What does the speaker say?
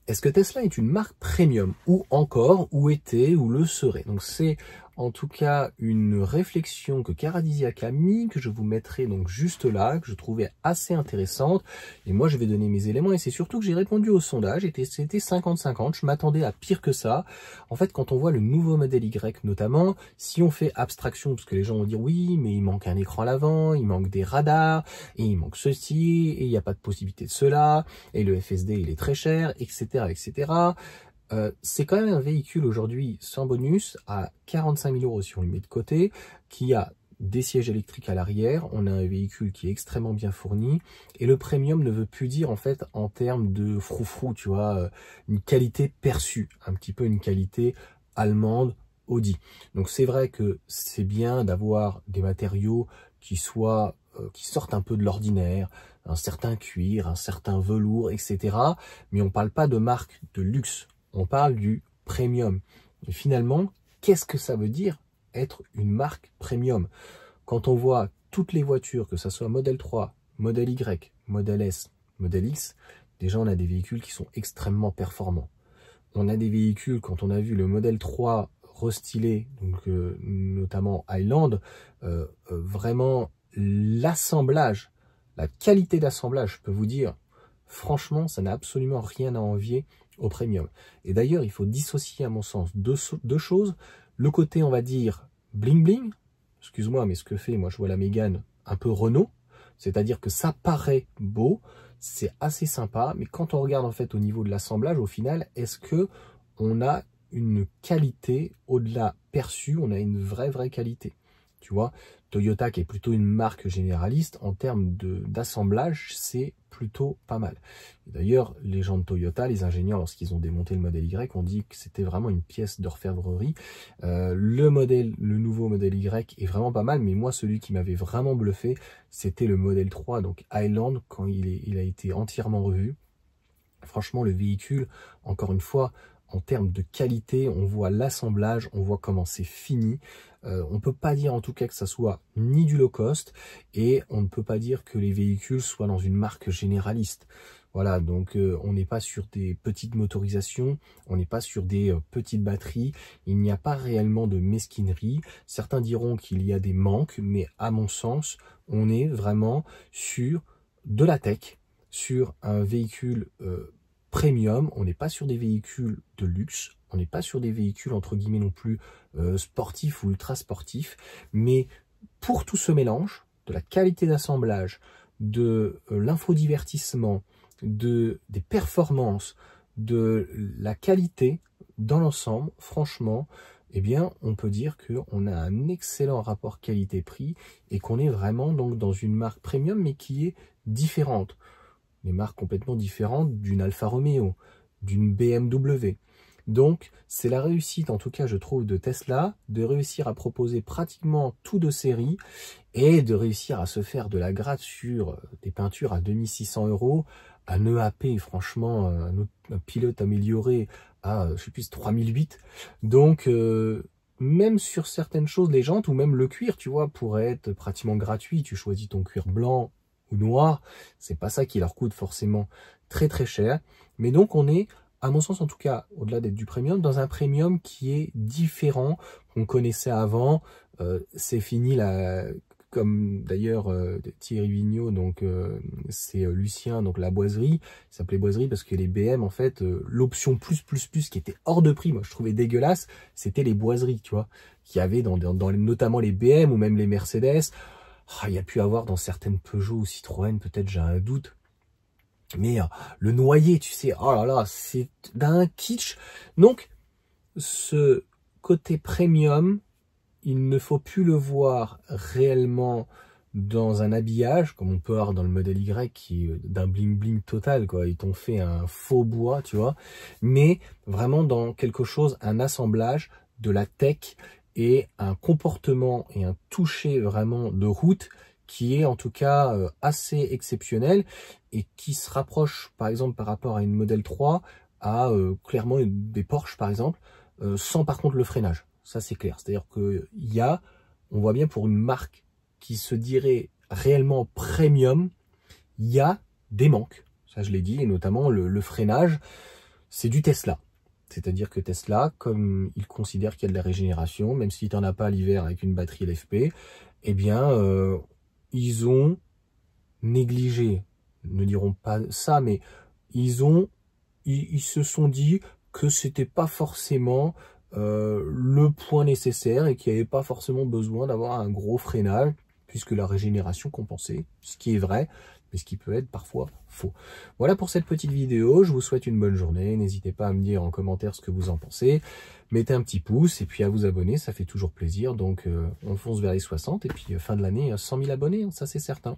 est-ce que Tesla est une marque premium ou encore, ou était, ou le serait? Donc c'est en tout cas une réflexion que Caradisiac a mis, que je vous mettrai donc juste là, que je trouvais assez intéressante. Et moi je vais donner mes éléments et c'est surtout que j'ai répondu au sondage, c'était 50-50, je m'attendais à pire que ça. En fait quand on voit le nouveau modèle Y notamment, si on fait abstraction, parce que les gens vont dire oui mais il manque un écran à l'avant, il manque des radars, et il manque ceci, et il n'y a pas de possibilité de cela, et le FSD il est très cher, etc. etc. C'est quand même un véhicule aujourd'hui sans bonus à 45 000 € si on le met de côté, qui a des sièges électriques à l'arrière, on a un véhicule qui est extrêmement bien fourni, et le premium ne veut plus dire en fait en termes de froufrou, tu vois, une qualité perçue, un petit peu une qualité allemande, Audi. Donc c'est vrai que c'est bien d'avoir des matériaux qui soient qui sortent un peu de l'ordinaire, un certain cuir, un certain velours, etc. Mais on parle pas de marque de luxe. On parle du premium. Et finalement, qu'est-ce que ça veut dire être une marque premium? Quand on voit toutes les voitures, que ce soit Model 3, Model Y, Model S, Model X, déjà on a des véhicules qui sont extrêmement performants. On a des véhicules, quand on a vu le Model 3 restylé, donc notamment Highland, vraiment l'assemblage, la qualité d'assemblage, je peux vous dire, franchement, ça n'a absolument rien à envier au premium. Et d'ailleurs, il faut dissocier, à mon sens, deux choses. Le côté, on va dire, bling bling. Excuse-moi, mais ce que fait, moi, je vois la Mégane un peu Renault. C'est-à-dire que ça paraît beau, c'est assez sympa, mais quand on regarde, en fait, au niveau de l'assemblage, au final, est-ce que on a une qualité au-delà perçue, on a une vraie qualité? Tu vois, Toyota, qui est plutôt une marque généraliste, en termes d'assemblage, c'est plutôt pas mal. D'ailleurs, les gens de Toyota, les ingénieurs, lorsqu'ils ont démonté le modèle Y, ont dit que c'était vraiment une pièce d'orfèvrerie. Le nouveau modèle Y est vraiment pas mal, mais moi, celui qui m'avait vraiment bluffé, c'était le modèle 3, donc Highland, quand il a été entièrement revu. Franchement, le véhicule, encore une fois, en termes de qualité, on voit l'assemblage, on voit comment c'est fini. On ne peut pas dire en tout cas que ça soit ni du low cost et on ne peut pas dire que les véhicules soient dans une marque généraliste. Voilà, donc on n'est pas sur des petites motorisations, on n'est pas sur des petites batteries, il n'y a pas réellement de mesquinerie. Certains diront qu'il y a des manques, mais à mon sens, on est vraiment sur de la tech, sur un véhicule premium, on n'est pas sur des véhicules de luxe, on n'est pas sur des véhicules entre guillemets non plus sportifs ou ultra sportifs, mais pour tout ce mélange, de la qualité d'assemblage, de l'infodivertissement, des performances, de la qualité dans l'ensemble, franchement, eh bien, on peut dire qu'on a un excellent rapport qualité-prix et qu'on est vraiment donc dans une marque premium, mais qui est différente. Des marques complètement différentes d'une Alfa Romeo, d'une BMW. Donc, c'est la réussite, en tout cas, je trouve, de Tesla, de réussir à proposer pratiquement tout de série et de réussir à se faire de la gratte sur des peintures à 2600 €, un EAP, franchement, un pilote amélioré à, je sais plus, 3008. Donc, même sur certaines choses, les jantes ou même le cuir, tu vois, pourrait être pratiquement gratuit. Tu choisis ton cuir blanc ou noir, c'est pas ça qui leur coûte forcément très cher. Mais donc on est, à mon sens en tout cas, au-delà d'être du premium, dans un premium qui est différent, qu'on connaissait avant. C'est fini là, comme d'ailleurs Thierry Vigneault, donc c'est Lucien, donc la boiserie, il s'appelait boiserie parce que les BM en fait, l'option plus qui était hors de prix, moi je trouvais dégueulasse, c'était les boiseries, tu vois, qu'il y avait dans notamment les BM ou même les Mercedes. Il y a pu avoir dans certaines Peugeot ou Citroën, peut-être j'ai un doute. Mais le noyer, tu sais, oh là là, c'est d'un kitsch. Donc, ce côté premium, il ne faut plus le voir réellement dans un habillage, comme on peut avoir dans le modèle Y, qui est d'un bling-bling total, quoi. Ils t'ont fait un faux bois, tu vois. Mais vraiment dans quelque chose, un assemblage de la tech, et un comportement et un toucher vraiment de route qui est en tout cas assez exceptionnel et qui se rapproche par exemple par rapport à une Model 3 à clairement des Porsche par exemple, sans par contre le freinage. Ça c'est clair, c'est-à-dire que on voit bien pour une marque qui se dirait réellement premium, il y a des manques, ça je l'ai dit, et notamment le freinage. c'est du Tesla. C'est-à-dire que Tesla, comme il considère qu'il y a de la régénération, même si tu n'en as pas l'hiver avec une batterie LFP, eh bien, ils ont négligé, ne diront pas ça, mais ils se sont dit que c'était pas forcément le point nécessaire et qu'il n'y avait pas forcément besoin d'avoir un gros freinage, puisque la régénération compensait, ce qui est vrai, mais ce qui peut être parfois faux. Voilà pour cette petite vidéo, je vous souhaite une bonne journée, n'hésitez pas à me dire en commentaire ce que vous en pensez, mettez un petit pouce et puis à vous abonner, ça fait toujours plaisir, donc on fonce vers les 60 et puis fin de l'année 100 000 abonnés, ça c'est certain.